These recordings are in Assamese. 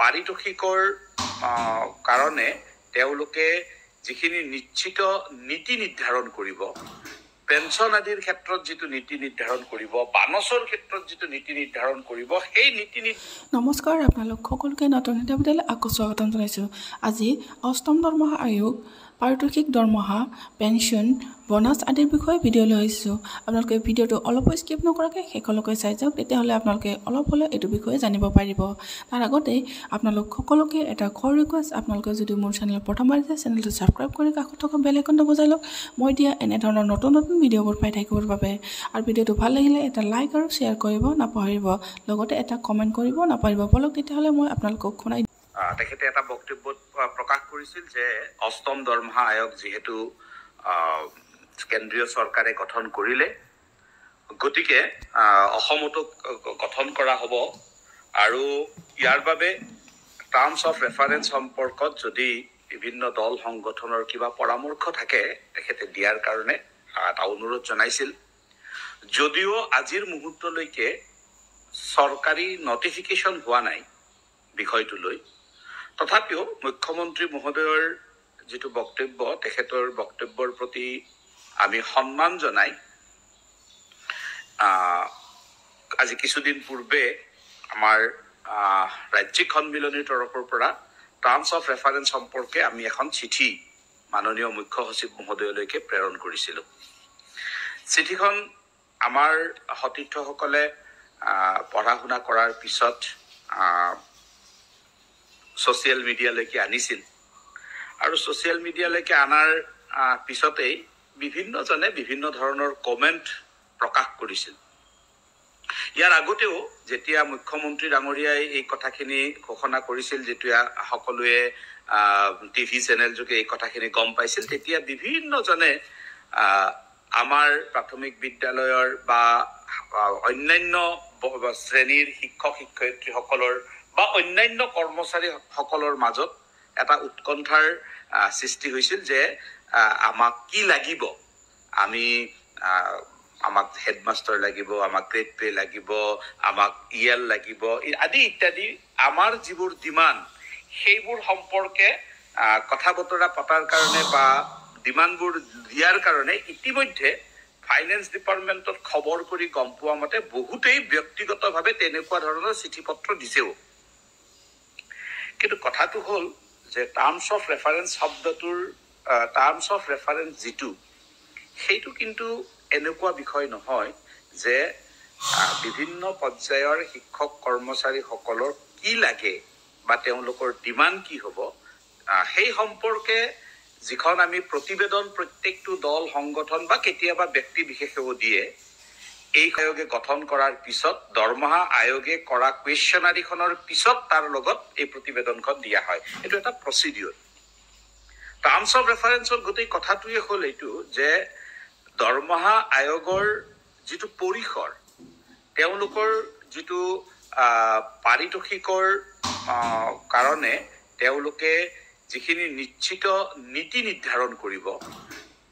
পাৰিতোষিকৰ কাৰণে তেওঁলোকে যিখিনি নিশ্চিত নীতি নিৰ্ধাৰণ কৰিব, পেঞ্চন আদিৰ ক্ষেত্ৰত যিটো নীতি নিৰ্ধাৰণ কৰিব, বানচৰ ক্ষেত্ৰত যিটো নীতি নিৰ্ধাৰণ কৰিব, সেই নীতি নমস্কাৰ, আপোনালোক সকলোকে নতুন এটা ভিডিঅ'লৈ আকৌ স্বাগতম জনাইছোঁ। আজি অষ্টম দৰমহা আয়োগ পাৰিতোষিক দৰমহা, পেঞ্চন, বোনাছ আদিৰ বিষয়ে ভিডিঅ' লৈ আহিছোঁ। আপোনালোকে ভিডিঅ'টো অলপ স্কিপ নকৰাকৈ শেষলৈকে চাই যাওক, তেতিয়াহ'লে আপোনালোকে অলপ হ'লেও এইটো বিষয়ে জানিব পাৰিব। তাৰ আগতে আপোনালোক সকলোকে এটা খৰ ৰিকুৱেষ্ট, আপোনালোকে যদি মোৰ চেনেল প্ৰথমবাৰ আছে চেনেলটো ছাবস্ক্ৰাইব কৰি কাষত থকা বেল আইকনটো বজাই লওক, মই দিয়া এনেধৰণৰ নতুন নতুন ভিডিঅ'বোৰ পাই থাকিবৰ বাবে। আৰু ভিডিঅ'টো ভাল লাগিলে এটা লাইক আৰু শ্বেয়াৰ কৰিব নাপাহৰিব, লগতে এটা কমেণ্ট কৰিব নাপাহৰিব। বলক তেতিয়াহ'লে মই আপোনালোকক শুনাই তেখেতে এটা বক্তব্যত প্ৰকাশ কৰিছিল যে অষ্টম দৰমহা আয়োগ যিহেতু কেন্দ্ৰীয় চৰকাৰে গঠন কৰিলে, গতিকে অসমতো গঠন কৰা হ'ব আৰু ইয়াৰ বাবে টাৰ্মছ অফ ৰেফাৰেন্স সম্পৰ্কত যদি বিভিন্ন দল সংগঠনৰ কিবা পৰামৰ্শ থাকে তেখেতে দিয়াৰ কাৰণে এটা অনুৰোধ জনাইছিল। যদিও আজিৰ মুহূৰ্তলৈকে চৰকাৰী নটিফিকেশ্যন হোৱা নাই বিষয়টো লৈ, তথাপিও মুখ্যমন্ত্ৰী মহোদয়ৰ যিটো বক্তব্য, তেখেতৰ বক্তব্যৰ প্ৰতি আমি সন্মান জনাই আজি কিছুদিন পূৰ্বে আমাৰ ৰাজ্যিক সন্মিলনীৰ তৰফৰ পৰা টাৰ্মছ অফ ৰেফাৰেন্স সম্পৰ্কে আমি এখন চিঠি মাননীয় মুখ্য সচিব মহোদয়লৈকে প্ৰেৰণ কৰিছিলোঁ। চিঠিখন আমাৰ সতীৰ্থসকলে পঢ়া শুনা কৰাৰ পিছত ছ'চিয়েল মিডিয়ালৈকে আনিছিল আৰু ছ'চিয়েল মিডিয়ালৈকে অনাৰ পিছতেই বিভিন্নজনে বিভিন্ন ধৰণৰ কমেণ্ট প্ৰকাশ কৰিছিল। ইয়াৰ আগতেও যেতিয়া মুখ্যমন্ত্ৰী ডাঙৰীয়াই এই কথাখিনি ঘোষণা কৰিছিল, যেতিয়া সকলোৱে টিভি চেনেল যোগে এই কথাখিনি গম পাইছিল, তেতিয়া বিভিন্নজনে আমাৰ প্ৰাথমিক বিদ্যালয়ৰ বা অন্যান্য শ্ৰেণীৰ শিক্ষক শিক্ষয়িত্ৰীসকলৰ বা অন্যান্য কৰ্মচাৰীসকলৰ মাজত এটা উৎকণ্ঠাৰ সৃষ্টি হৈছিল যে আমাক কি লাগিব, আমাক হেডমাষ্টাৰ লাগিব, আমাক গ্ৰেড পে লাগিব, আমাক ইএল লাগিব আদি ইত্যাদি আমাৰ যিবোৰ ডিমাণ্ড, সেইবোৰ সম্পৰ্কে কথা বতৰা পতাৰ কাৰণে বা ডিমাণ্ডবোৰ দিয়াৰ কাৰণে ইতিমধ্যে ফাইনেন্স ডিপাৰ্টমেণ্টত খবৰ কৰি গম পোৱা মতে বহুতেই ব্যক্তিগতভাৱে তেনেকুৱা ধৰণৰ চিঠি পত্ৰ দিছেও। কিন্তু কথাটো হ'ল যে টাৰ্মছ অফ ৰেফাৰেন্স শব্দটোৰ টাৰ্মছ অফ ৰেফাৰেন্স যিটো, সেইটো কিন্তু এনেকুৱা বিষয় নহয় যে বিভিন্ন পৰ্যায়ৰ শিক্ষক কৰ্মচাৰীসকলৰ কি লাগে বা তেওঁলোকৰ ডিমাণ্ড কি হ'ব, সেই সম্পৰ্কে যিখন আমি প্ৰতিবেদন প্ৰত্যেকটো দল সংগঠন বা কেতিয়াবা ব্যক্তি বিশেষেও দিয়ে, এই আয়োগে গঠন কৰাৰ পিছত দৰমহা আয়োগে কৰা কুৱেশ্যনাৰীখনৰ পিছত তাৰ লগত এই প্ৰতিবেদনখন দিয়া হয়। এইটো এটা প্ৰচিডিউৰ। টাৰ্মছ অফ ৰেফাৰেন্সৰ গোটেই কথাটোৱে হ'ল এইটো যে দৰমহা আয়োগৰ যিটো পৰিসৰ, তেওঁলোকৰ যিটো পাৰিতোষিকৰ কাৰণে তেওঁলোকে যিখিনি নিশ্চিত নীতি নিৰ্ধাৰণ কৰিব,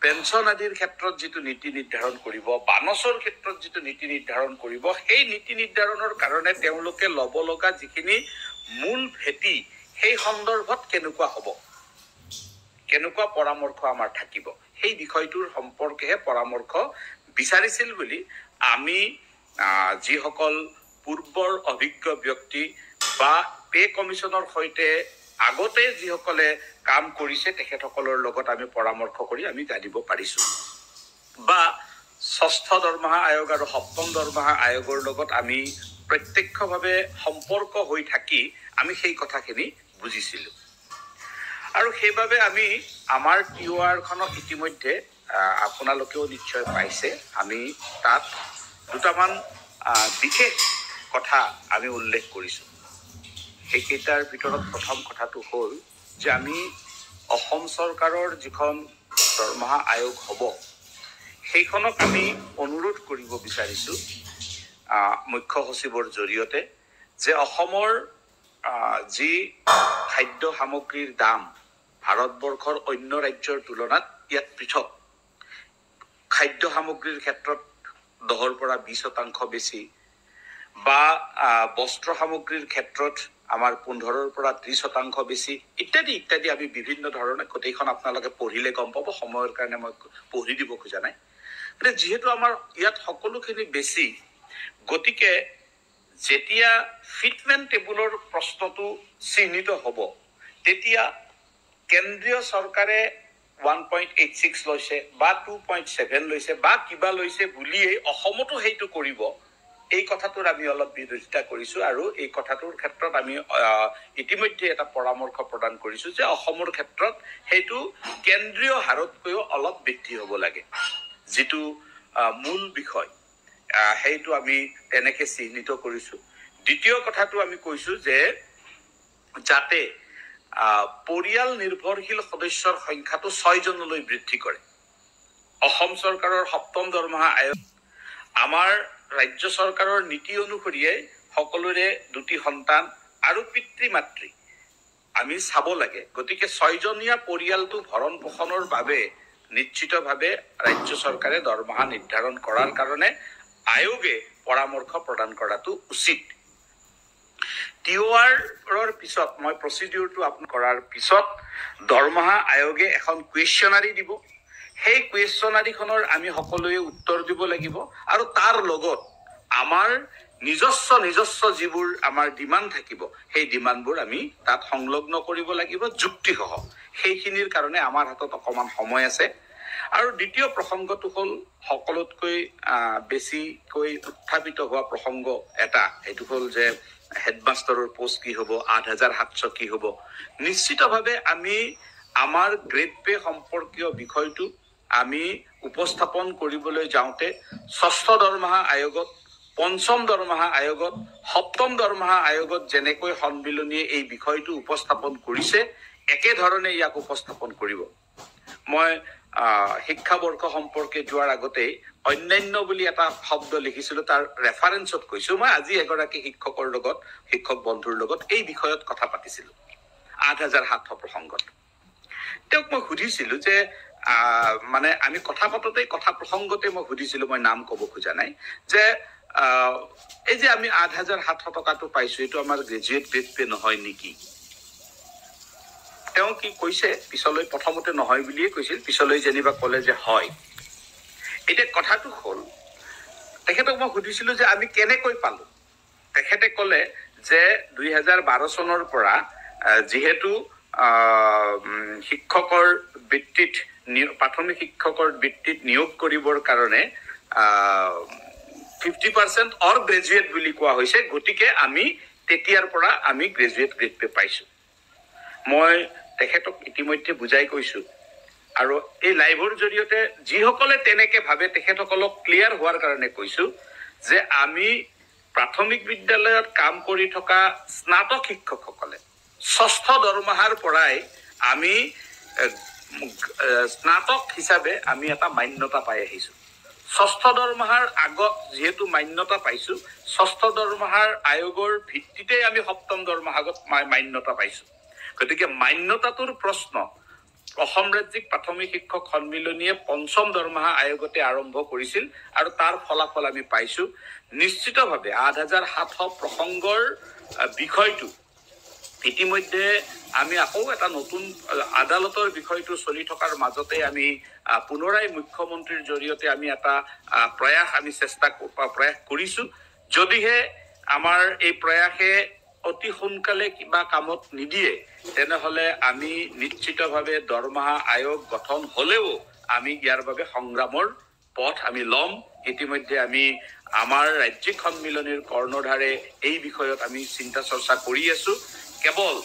পেঞ্চন আদিৰ ক্ষেত্ৰত যিটো নীতি নিৰ্ধাৰণ কৰিব, বানচৰ ক্ষেত্ৰত যিটো নীতি নিৰ্ধাৰণ কৰিব, সেই নীতি নিৰ্ধাৰণৰ কাৰণে তেওঁলোকে ল'ব লগা যিখিনি মূল ভেটি, সেই সন্দৰ্ভত কেনেকুৱা হ'ব, কেনেকুৱা পৰামৰ্শ আমাৰ থাকিব, সেই বিষয়টোৰ সম্পৰ্কেহে পৰামৰ্শ বিচাৰিছিল বুলি আমি যিসকল পূৰ্বৰ অভিজ্ঞ ব্যক্তি বা পে কমিশ্যনৰ সৈতে আগতে যিসকলে কাম কৰিছে তেখেতসকলৰ লগত আমি পৰামৰ্শ কৰি আমি জানিব পাৰিছোঁ, বা ষষ্ঠ দৰমহা আয়োগ আৰু সপ্তম দৰমহা আয়োগৰ লগত আমি প্ৰত্যক্ষভাৱে সম্পৰ্ক হৈ থাকি আমি সেই কথাখিনি বুজিছিলোঁ। আৰু সেইবাবে আমি আমাৰ TOR-খনক ইতিমধ্যে আপোনালোকেও নিশ্চয় পাইছে, আমি তাত দুটামান বিশেষ কথা আমি উল্লেখ কৰিছোঁ। সেইকেইটাৰ ভিতৰত প্ৰথম কথাটো হ'ল যে আমি অসম চৰকাৰৰ যিখন দৰমহা আয়োগ হ'ব, সেইখনক আমি অনুৰোধ কৰিব বিচাৰিছোঁ মুখ্য সচিবৰ জৰিয়তে যে অসমৰ যি খাদ্য সামগ্ৰীৰ দাম ভাৰতবৰ্ষৰ অন্য ৰাজ্যৰ তুলনাত ইয়াত পৃথক। খাদ্য সামগ্ৰীৰ ক্ষেত্ৰত 10% পৰা 20% বেছি, বা বস্ত্ৰ সামগ্ৰীৰ ক্ষেত্ৰত আমাৰ 15ৰ পৰা 30% বেছি ইত্যাদি ইত্যাদি আমি বিভিন্ন ধৰণে গোটেইখন আপোনালোকে পঢ়িলে গম পাব সময়ৰ কাৰণে মই পঢ়ি দিব খোজা নাই কিন্তু যেহেতু আমাৰ ইয়াত সকলোখিনি বেছি গতিকে যেতিয়া ফিটমেন্ট টেবুলৰ প্ৰশ্নটো চিহ্নিত হ'ব তেতিয়া কেন্দ্ৰীয় চৰকাৰে 1.86 লৈছে বা 2.7 লৈছে বা কিবা লৈছে বুলিয়েই অসমতো সেইটো কৰিব এই কথাটোৰ আমি অলপ বিৰোধিতা কৰিছো আৰু এই কথাটোৰ ক্ষেত্ৰত আমি ইতিমধ্যে এটা পৰামৰ্শ প্ৰদান কৰিছো যে অসমৰ ক্ষেত্ৰত সেইটো কেন্দ্ৰীয় হাৰতকৈও অলপ বৃদ্ধি হ'ব লাগে যেটো মূল বিষয় সেইটো আমি তেনেকে চিহ্নিত কৰিছো দ্বিতীয় কথাটো আমি কৈছো যে যাতে পৰিয়াল নিৰ্ভৰশীল সদস্যৰ সংখ্যাটো 6 জনলৈ বৃদ্ধি কৰে অসম চৰকাৰৰ সপ্তম দৰমহা আয়োগ আমাৰ ৰাজ্য চৰকাৰৰ নীতি অনুসৰিয়ে সকলোৰে দুটি সন্তান আৰু পিতৃ মাতৃ আমি চাব লাগে গতিকে 6 জনীয়া পৰিয়ালটো ভৰণ পোষণৰ বাবে নিশ্চিতভাৱে ৰাজ্য চৰকাৰে দৰমহা নিৰ্ধাৰণ কৰাৰ কাৰণে আয়োগে পৰামৰ্শ প্ৰদান কৰাটো উচিত টিওআৰৰ পিছত মই প্ৰচিডিউৰটো আপলোড কৰাৰ পিছত দৰমহা আয়োগে এখন কুৱেশ্যনাৰী দিব সেই কুৱেশ্যনাৰীখনৰ আমি সকলোৱে উত্তৰ দিব লাগিব আৰু তাৰ লগত আমাৰ নিজস্ব যিবোৰ আমাৰ ডিমাণ্ড থাকিব সেই ডিমাণ্ডবোৰ আমি তাত সংলগ্ন কৰিব লাগিব যুক্তিসহ সেইখিনিৰ কাৰণে আমাৰ হাতত অকমান সময় আছে আৰু দ্বিতীয় প্ৰসংগটো হ'ল সকলোতকৈ বেছিকৈ উত্থাপিত হোৱা প্ৰসংগ এটা এটো হ'ল যে হেডমাষ্টাৰৰ পোষ্ট কি হ'ব 8700 কি হ'ব নিশ্চিতভাৱে আমি আমাৰ গ্ৰেড পে সম্পৰ্কীয় বিষয়টো আমি উপস্থাপন কৰিবলৈ যাওঁতে ষষ্ঠ দৰমহা আয়োগত পঞ্চম দৰমহা আয়োগত সপ্তম দৰমহা আয়োগত যেনেকৈ সন্মিলনীয়ে এই বিষয়টো উপস্থাপন কৰিছে একে ধৰণে ইয়াক উপস্থাপন কৰিব মই শিক্ষাবৰ্ষ সম্পৰ্কে যোৱাৰ আগতে অন্যান্য বুলি এটা শব্দ লিখিছিলো তাৰ ৰেফাৰেন্সত কৈছো মই আজি এগৰাকী শিক্ষক বন্ধুৰ লগত এই বিষয়ত কথা পাতিছিলো 8700 প্ৰসংগত তেওঁক মই সুধিছিলো যে মানে আমি কথা পাতোতে কথা প্ৰসংগতে মই সুধিছিলো মই নাম ক'ব খোজা নাই যে এই যে আমি 8700 টকাটো পাইছো এটো আমাৰ গ্ৰেজুৱেট গ্ৰেড পে নহয় নেকি তেওঁ কি কৈছে পিছলৈ প্ৰথমতে নহয় বুলিয়ে কৈছিল পিছলৈ যেনিবা ক'লে যে হয় এটা কথাটো হ'ল তেখেতক মই সুধিছিলো যে আমি কেনেকৈ পালো তেখেতে ক'লে যে 2012 চনৰ পৰা যেহেতু শিক্ষকৰ বৃত্তিত প্ৰাথমিক শিক্ষকৰ বৃত্তিত নিয়োগ কৰিবৰ কাৰণে 50% অৰ গ্ৰেজুৱেট বুলি কোৱা হৈছে গতিকে আমি তেতিয়াৰ পৰা আমি গ্ৰেজুৱেট গ্ৰেড পে পাইছো মই তেখেতক ইতিমধ্যে বুজাই কৈছো আৰু এই লাইভৰ জৰিয়তে যিসকলে তেনেকে ভাবে তেখেতসকলক ক্লিয়াৰ হোৱাৰ কাৰণে কৈছো যে আমি প্ৰাথমিক বিদ্যালয়ত কাম কৰি থকা স্নাতক শিক্ষকসকলে ষষ্ঠ দৰমহাৰ পৰাই আমি স্নাতক হিচাপে আমি এটা মান্যতা পাই আহিছো ষষ্ঠ দৰমহাৰ আগত যেহেতু মান্যতা পাইছো ষষ্ঠ দৰমহাৰ আয়োগৰ ভিত্তিতে আমি সপ্তম দৰমহাগত মান্যতা পাইছো গতিকে মান্যতাটোৰ প্ৰশ্ন অসম ৰাজ্যিক প্ৰাথমিক শিক্ষক সন্মিলনীয়ে পঞ্চম দৰমহা আয়োগতে আৰম্ভ কৰিছিল আৰু তাৰ ফলাফল আমি পাইছো নিশ্চিতভাৱে 8700 প্ৰসংগৰ বিষয়টো ইতিমধ্যে আমি আকৌ এটা নতুন আদালতৰ বিষয়টো চলি থকাৰ মাজতে আমি পুনৰাই মুখ্যমন্ত্ৰীৰ জৰিয়তে আমি এটা প্ৰয়াস কৰিছো যদিহে আমাৰ এই প্ৰয়াসে অতি সোনকালে কিবা কামত নিদিয়ে তেনেহলে আমি নিশ্চিতভাৱে দৰমহা আয়োগ গঠন হলেও আমি ইয়াৰ বাবে সংগ্ৰামৰ পথ আমি লম ইতিমধ্যে আমি আমাৰ ৰাজ্যিক সন্মিলনীৰ কৰ্ণধাৰে এই বিষয়ত আমি চিন্তা চৰ্চা কৰি আছো কেৱল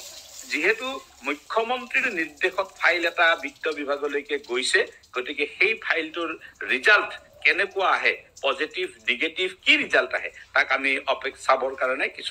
যেহেতু মুখ্যমন্ত্ৰীৰ নিৰ্দেশত ফাইল এটা বিত্ত বিভাগলৈকে গৈছে গতিকে সেই ফাইলটোৰ ৰিজাল্ট কেনেকুৱা আহে পজিটিভ নেগেটিভ কি ৰিজাল্ট আহে তাক আমি চাবৰ কাৰণে কিছু